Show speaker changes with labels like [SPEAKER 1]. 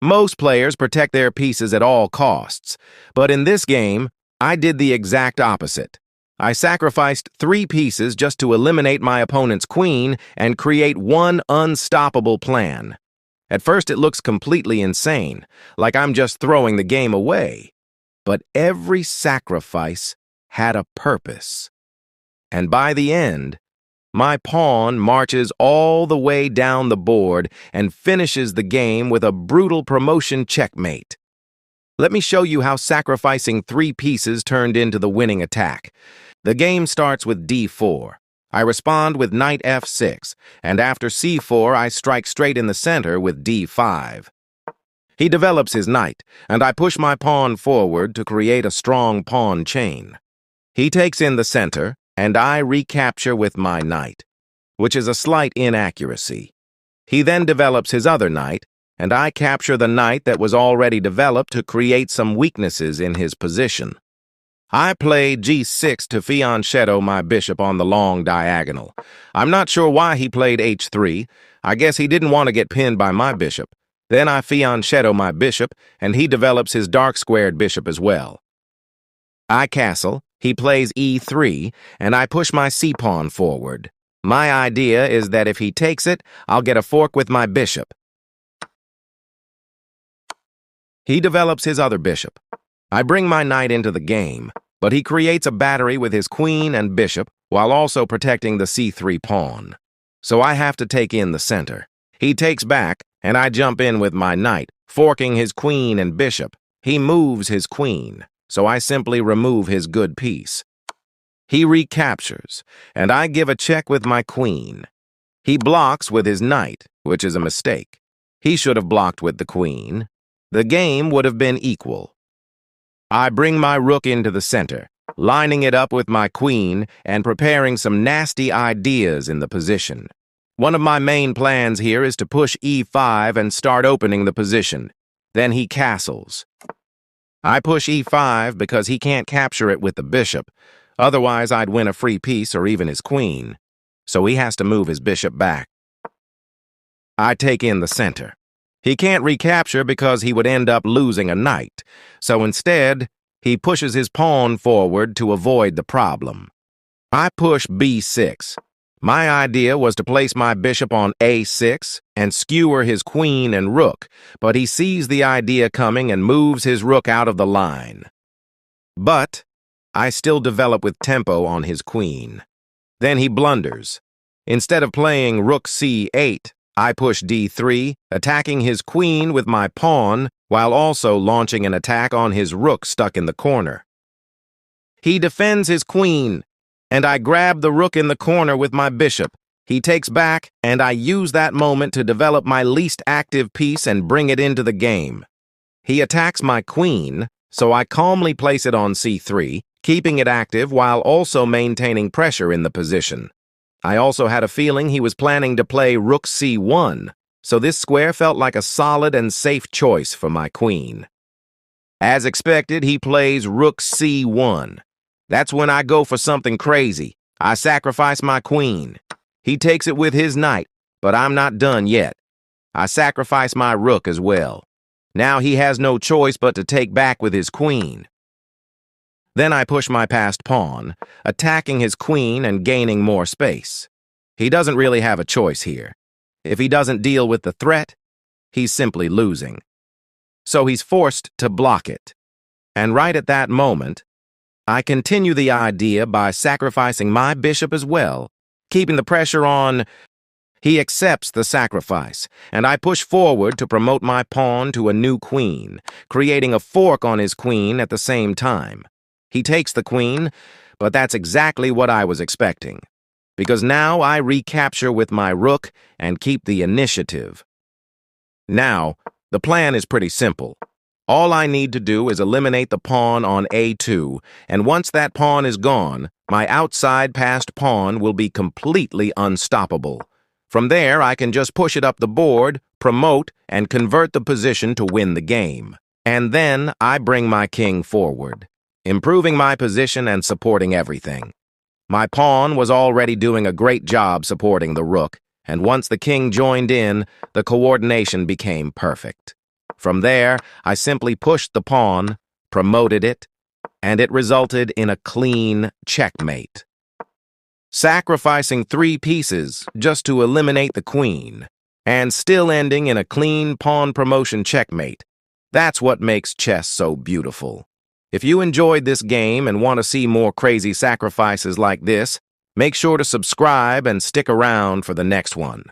[SPEAKER 1] Most players protect their pieces at all costs, but in this game, I did the exact opposite. I sacrificed 3 pieces just to eliminate my opponent's queen and create one unstoppable plan. At first it looks completely insane, like I'm just throwing the game away. But every sacrifice had a purpose. And by the end, my pawn marches all the way down the board and finishes the game with a brutal promotion checkmate. Let me show you how sacrificing 3 pieces turned into the winning attack. The game starts with d4. I respond with knight f6, and after c4 I strike straight in the center with d5. He develops his knight, and I push my pawn forward to create a strong pawn chain. He takes in the center, and I recapture with my knight, which is a slight inaccuracy. He then develops his other knight, and I capture the knight that was already developed to create some weaknesses in his position. I play g6 to fianchetto my bishop on the long diagonal. I'm not sure why he played h3. I guess he didn't want to get pinned by my bishop. Then I fianchetto my bishop, and he develops his dark-squared bishop as well. I castle, he plays e3, and I push my c-pawn forward. My idea is that if he takes it, I'll get a fork with my bishop. He develops his other bishop. I bring my knight into the game, but he creates a battery with his queen and bishop while also protecting the c3 pawn. So I have to take in the center. He takes back, and I jump in with my knight, forking his queen and bishop. He moves his queen, so I simply remove his good piece. He recaptures, and I give a check with my queen. He blocks with his knight, which is a mistake. He should have blocked with the queen. The game would have been equal. I bring my rook into the center, lining it up with my queen and preparing some nasty ideas in the position. One of my main plans here is to push e5 and start opening the position. Then he castles. I push e5 because he can't capture it with the bishop. Otherwise, I'd win a free piece or even his queen. So he has to move his bishop back. I take in the center. He can't recapture because he would end up losing a knight. So instead, he pushes his pawn forward to avoid the problem. I push b6. My idea was to place my bishop on a6 and skewer his queen and rook, but he sees the idea coming and moves his rook out of the line. But I still develop with tempo on his queen. Then he blunders. Instead of playing rook c8, I push d3, attacking his queen with my pawn while also launching an attack on his rook stuck in the corner. He defends his queen, and I grab the rook in the corner with my bishop. He takes back, and I use that moment to develop my least active piece and bring it into the game. He attacks my queen, so I calmly place it on c3, keeping it active while also maintaining pressure in the position. I also had a feeling he was planning to play rook c1, so this square felt like a solid and safe choice for my queen. As expected, he plays rook c1. That's when I go for something crazy. I sacrifice my queen. He takes it with his knight, but I'm not done yet. I sacrifice my rook as well. Now he has no choice but to take back with his queen. Then I push my passed pawn, attacking his queen and gaining more space. He doesn't really have a choice here. If he doesn't deal with the threat, he's simply losing. So he's forced to block it. And right at that moment, I continue the idea by sacrificing my bishop as well, keeping the pressure on. He accepts the sacrifice, and I push forward to promote my pawn to a new queen, creating a fork on his queen at the same time. He takes the queen, but that's exactly what I was expecting, because now I recapture with my rook and keep the initiative. Now, the plan is pretty simple. All I need to do is eliminate the pawn on a2, and once that pawn is gone, my outside passed pawn will be completely unstoppable. From there, I can just push it up the board, promote, and convert the position to win the game. And then I bring my king forward, improving my position and supporting everything. My pawn was already doing a great job supporting the rook, and once the king joined in, the coordination became perfect. From there, I simply pushed the pawn, promoted it, and it resulted in a clean checkmate. Sacrificing 3 pieces just to eliminate the queen, and still ending in a clean pawn promotion checkmate. That's what makes chess so beautiful. If you enjoyed this game and want to see more crazy sacrifices like this, make sure to subscribe and stick around for the next one.